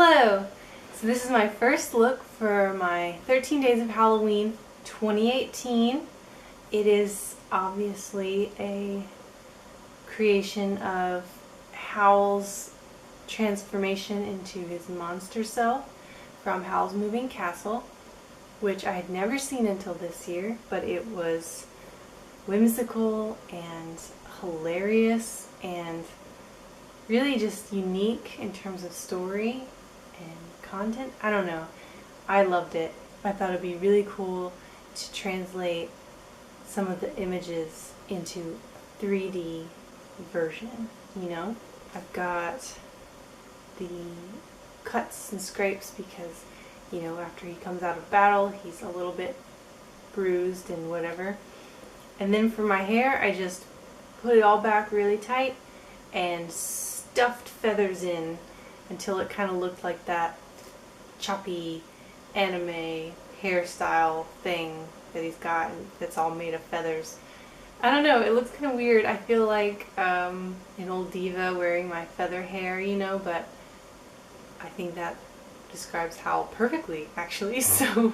Hello! So this is my first look for my 13 Days of Halloween 2018. It is obviously a creation of Howl's transformation into his monster self from Howl's Moving Castle, which I had never seen until this year, but it was whimsical and hilarious and really just unique in terms of story and content. I don't know. I loved it. I thought it'd be really cool to translate some of the images into a 3D version, you know? I've got the cuts and scrapes because, you know, after he comes out of battle, he's a little bit bruised and whatever. And then for my hair, I just put it all back really tight and stuffed feathers in until it kind of looked like that choppy anime hairstyle thing that he's got that's all made of feathers. I don't know, it looks kind of weird. I feel like an old diva wearing my feather hair, you know, but I think that describes Howl perfectly, actually. So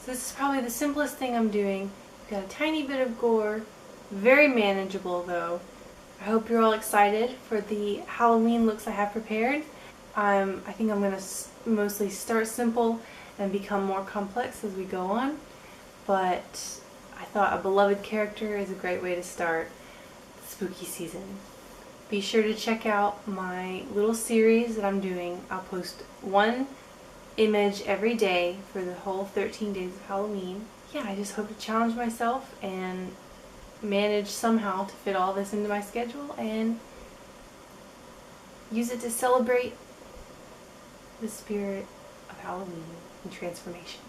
this is probably the simplest thing I'm doing. Got a tiny bit of gore, very manageable though. I hope you're all excited for the Halloween looks I have prepared. I think I'm going to mostly start simple and become more complex as we go on, but I thought a beloved character is a great way to start the spooky season. Be sure to check out my little series that I'm doing. I'll post one image every day for the whole 13 days of Halloween. Yeah, I just hope to challenge myself and manage somehow to fit all this into my schedule and use it to celebrate the spirit of Halloween and transformation.